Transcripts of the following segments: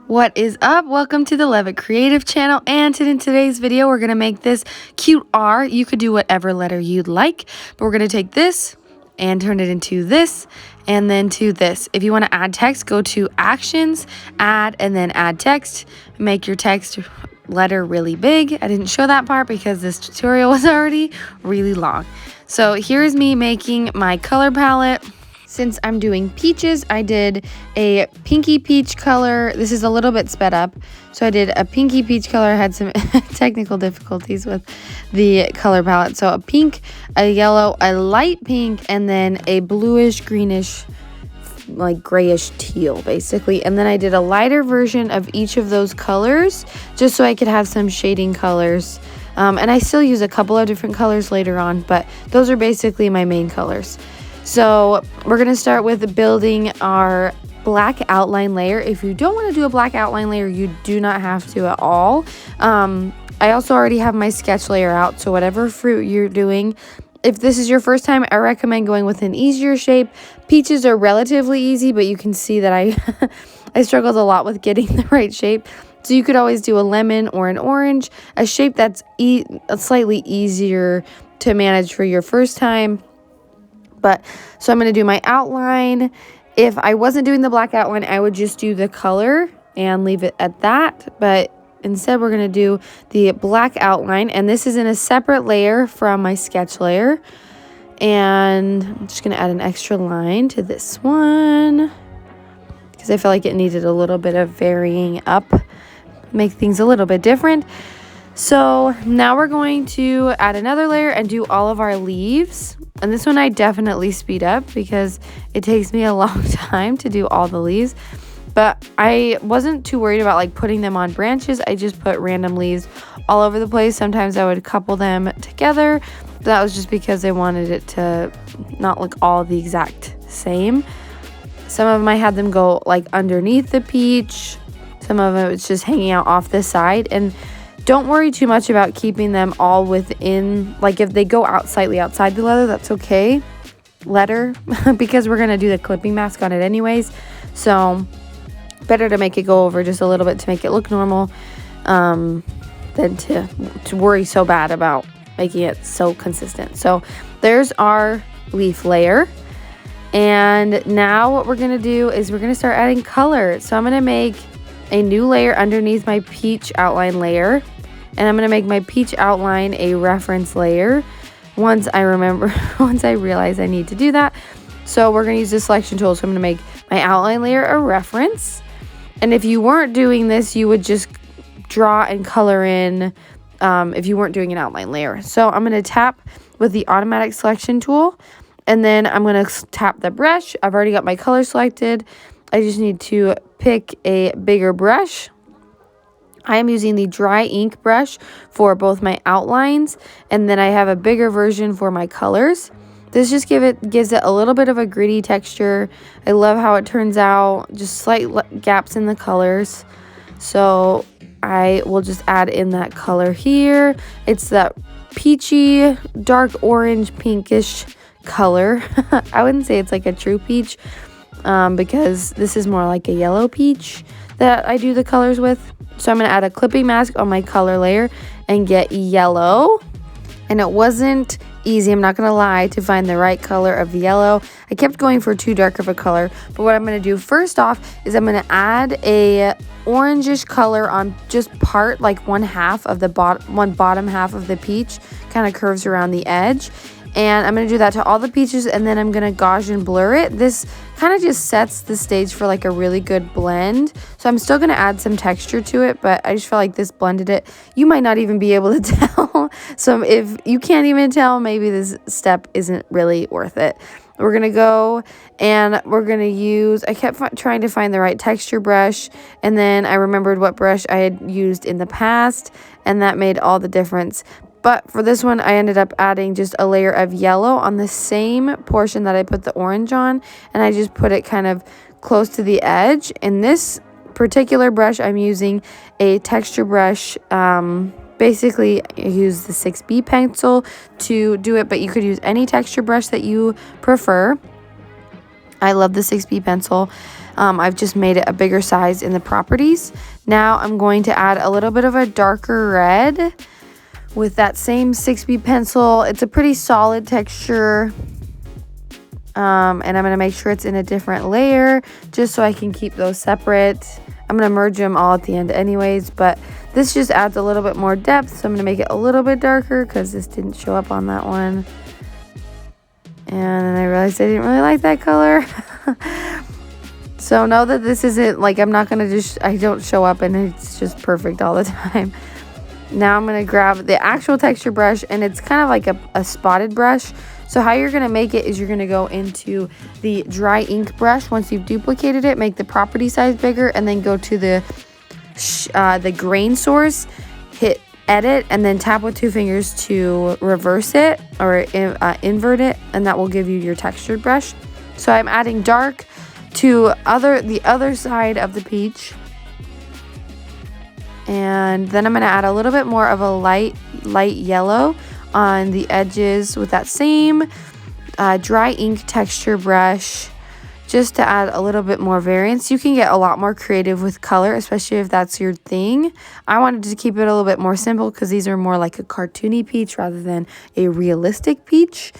What is up? Welcome to the Levitt Creative channel, and in today's video we're going to make this cute R. You could do whatever letter you'd like, but we're going to take this and turn it into this and then to this. If you want to add text, go to Actions, Add, and then Add Text. Make your text letter really big. I didn't show that part because this tutorial was already really long. So here's me making my color palette. Since I'm doing peaches, I did a pinky peach color. This is a little bit sped up. So I did a pinky peach color. I had some technical difficulties with the color palette. So a pink, a yellow, a light pink, and then a bluish, greenish, like grayish teal, basically. And then I did a lighter version of each of those colors, just so I could have some shading colors. And I still use a couple of different colors later on, but those are basically my main colors. So we're going to start with building our black outline layer. If you don't want to do a black outline layer, you do not have to at all. I also already have my sketch layer out, so whatever fruit you're doing, if this is your first time, I recommend going with an easier shape. Peaches are relatively easy, but you can see that I struggled a lot with getting the right shape. So you could always do a lemon or an orange, a shape that's slightly easier to manage for your first time. So I'm going to do my outline. If I wasn't doing the black outline, I would just do the color and leave it at that. But instead, we're going to do the black outline. And this is in a separate layer from my sketch layer. And I'm just going to add an extra line to this one, because I feel like it needed a little bit of varying up, make things a little bit different. So now we're going to add another layer and do all of our leaves. And this one I definitely speed up because it takes me a long time to do all the leaves. But I wasn't too worried about like putting them on branches. I just put random leaves all over the place. Sometimes I would couple them together. That was just because I wanted it to not look all the exact same. Some of them I had them go like underneath the peach. Some of them it's just hanging out off the side. And don't worry too much about keeping them all within, like if they go out slightly outside the letter, that's okay. Because we're going to do the clipping mask on it anyways. So better to make it go over just a little bit to make it look normal than to worry so bad about making it so consistent. So there's our leaf layer. And now what we're going to do is we're going to start adding color. So I'm going to make a new layer underneath my peach outline layer. And I'm going to make my peach outline a reference layer once I realize I need to do that. So we're going to use the selection tool. So I'm going to make my outline layer a reference. And if you weren't doing this, you would just draw and color in if you weren't doing an outline layer. So I'm going to tap with the automatic selection tool. And then I'm going to tap the brush. I've already got my color selected. I just need to pick a bigger brush. I am using the dry ink brush for both my outlines, and then I have a bigger version for my colors. This just gives it a little bit of a gritty texture. I love how it turns out, just slight gaps in the colors. So I will just add in that color here. It's that peachy, dark orange, pinkish color. I wouldn't say it's like a true peach because this is more like a yellow peach that I do the colors with. So I'm going to add a clipping mask on my color layer and get yellow. And it wasn't easy, I'm not going to lie, to find the right color of yellow. I kept going for too dark of a color. But what I'm going to do first off is I'm going to add a orangish color on just part, like one bottom half of the peach. Kind of curves around the edge. And I'm going to do that to all the peaches, and then I'm going to Gaussian blur it. This kind of just sets the stage for like a really good blend. So I'm still going to add some texture to it, but I just feel like this blended it. You might not even be able to tell. So if you can't even tell, maybe this step isn't really worth it. We're going to go and we're going to use, I kept trying to find the right texture brush, and then I remembered what brush I had used in the past, and that made all the difference. But for this one, I ended up adding just a layer of yellow on the same portion that I put the orange on. And I just put it kind of close to the edge. In this particular brush, I'm using a texture brush. Basically, I use the 6B pencil to do it, but you could use any texture brush that you prefer. I love the 6B pencil. I've just made it a bigger size in the properties. Now I'm going to add a little bit of a darker red with that same 6B pencil. It's a pretty solid texture. And I'm going to make sure it's in a different layer just so I can keep those separate. I'm going to merge them all at the end anyways, but this just adds a little bit more depth. So I'm going to make it a little bit darker because this didn't show up on that one. And then I realized I didn't really like that color. So know that this isn't like, I'm not going to just, I don't show up and it's just perfect all the time. Now I'm going to grab the actual texture brush, and it's kind of like a spotted brush. So how you're going to make it is you're going to go into the dry ink brush. Once you've duplicated it, make the property size bigger, and then go to the grain source, hit edit, and then tap with 2 fingers to reverse it or invert it, and that will give you your textured brush. So I'm adding dark to the other side of the peach. And then I'm going to add a little bit more of a light yellow on the edges with that same dry ink texture brush, just to add a little bit more variance. You can get a lot more creative with color, especially if that's your thing. I wanted to keep it a little bit more simple because these are more like a cartoony peach rather than a realistic peach.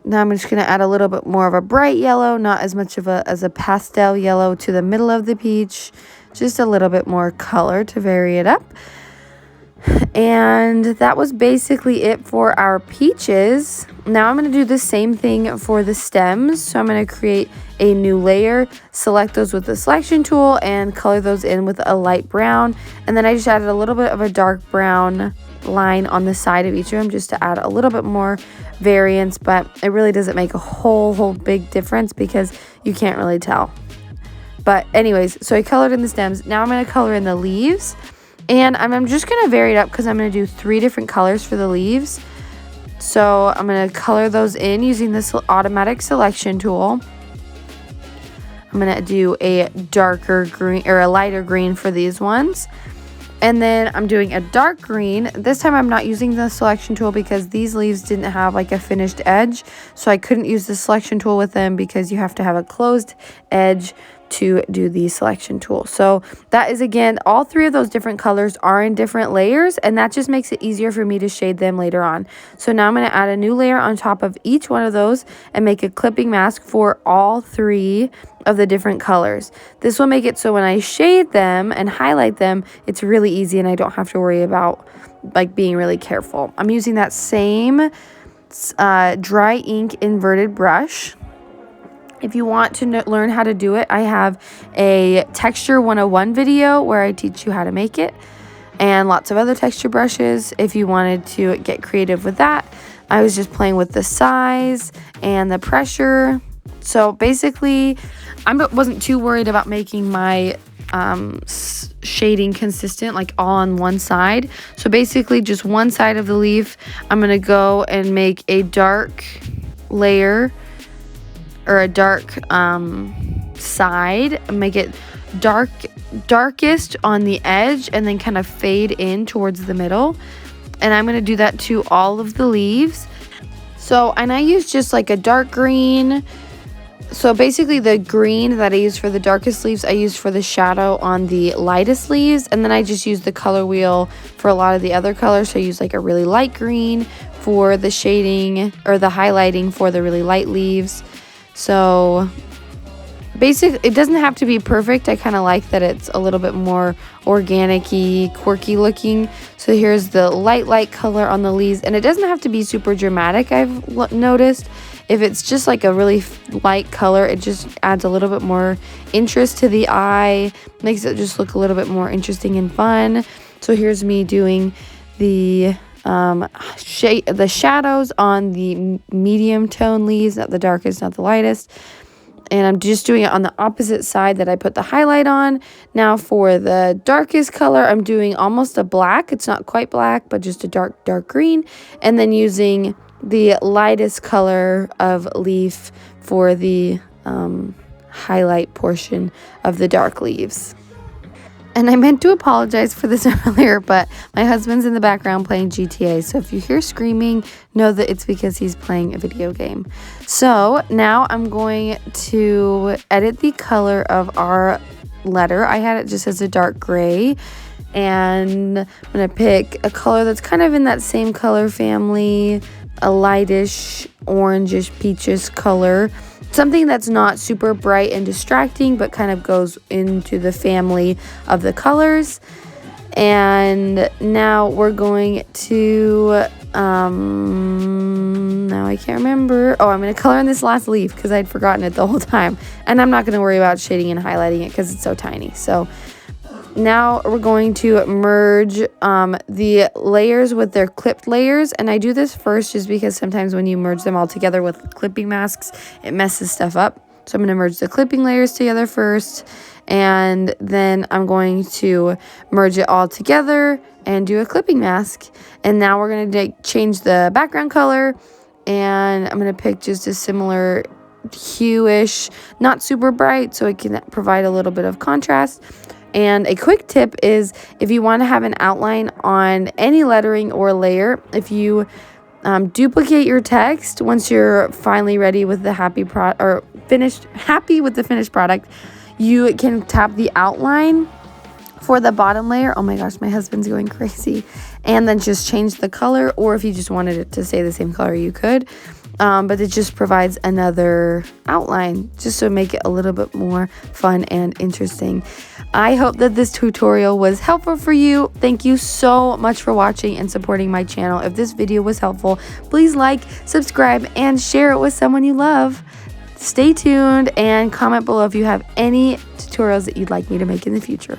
Now I'm just going to add a little bit more of a bright yellow, not as much of as a pastel yellow to the middle of the peach. Just a little bit more color to vary it up. And that was basically it for our peaches. Now I'm going to do the same thing for the stems. So I'm going to create a new layer, select those with the selection tool, and color those in with a light brown. And then I just added a little bit of a dark brown line on the side of each of them just to add a little bit more variance, but it really doesn't make a whole big difference because you can't really tell. But anyways, so I colored in the stems. Now I'm going to color in the leaves. And I'm just going to vary it up because I'm going to do 3 different colors for the leaves. So I'm going to color those in using this automatic selection tool. I'm going to do a darker green or a lighter green for these ones. And then I'm doing a dark green. This time I'm not using the selection tool because these leaves didn't have like a finished edge. So I couldn't use the selection tool with them because you have to have a closed edge to do the selection tool. So that is, again, all 3 of those different colors are in different layers, and that just makes it easier for me to shade them later on. So now I'm going to add a new layer on top of each one of those and make a clipping mask for all 3 of the different colors. This will make it so when I shade them and highlight them, it's really easy and I don't have to worry about like being really careful. I'm using that same dry ink inverted brush. If you want to learn how to do it, I have a Texture 101 video where I teach you how to make it, and lots of other texture brushes if you wanted to get creative with that. I was just playing with the size and the pressure. So basically, I wasn't too worried about making my shading consistent, like all on one side. So basically just one side of the leaf, I'm going to go and make a dark layer or a dark side, make it darkest on the edge and then kind of fade in towards the middle. And I'm going to do that to all of the leaves. So, and I use just like a dark green. So basically the green that I use for the darkest leaves, I use for the shadow on the lightest leaves. And then I just use the color wheel for a lot of the other colors. So I use like a really light green for the shading or the highlighting for the really light leaves. So basically, it doesn't have to be perfect. I kind of like that it's a little bit more organic-y, quirky looking. So here's the light color on the leaves. And it doesn't have to be super dramatic, I've noticed. If it's just like a really light color, it just adds a little bit more interest to the eye. Makes it just look a little bit more interesting and fun. So here's me doing the shadows on the medium tone leaves, not the darkest, not the lightest. And I'm just doing it on the opposite side that I put the highlight on. Now for the darkest color, I'm doing almost a black. It's not quite black, but just a dark green. And then using the lightest color of leaf for the highlight portion of the dark leaves. And I meant to apologize for this earlier, but my husband's in the background playing GTA. So if you hear screaming, know that it's because he's playing a video game. So now I'm going to edit the color of our letter. I had it just as a dark gray. And I'm going to pick a color that's kind of in that same color family, a lightish, orangish, peachish color. Something that's not super bright and distracting, but kind of goes into the family of the colors. And now we're going to, now I can't remember. Oh, I'm going to color in this last leaf because I'd forgotten it the whole time. And I'm not going to worry about shading and highlighting it because it's so tiny. So now we're going to merge the layers with their clipped layers. And I do this first just because sometimes when you merge them all together with clipping masks, it messes stuff up. So I'm going to merge the clipping layers together first. And then I'm going to merge it all together and do a clipping mask. And now we're going to change the background color. And I'm going to pick just a similar hue-ish, not super bright, so it can provide a little bit of contrast. And a quick tip is if you want to have an outline on any lettering or layer, if you duplicate your text once you're finally ready with the happy with the finished product, you can tap the outline for the bottom layer. Oh my gosh, my husband's going crazy. And then just change the color, or if you just wanted it to stay the same color, you could. But it just provides another outline just to make it a little bit more fun and interesting. I hope that this tutorial was helpful for you. Thank you so much for watching and supporting my channel. If this video was helpful, please like, subscribe, and share it with someone you love. Stay tuned and comment below if you have any tutorials that you'd like me to make in the future.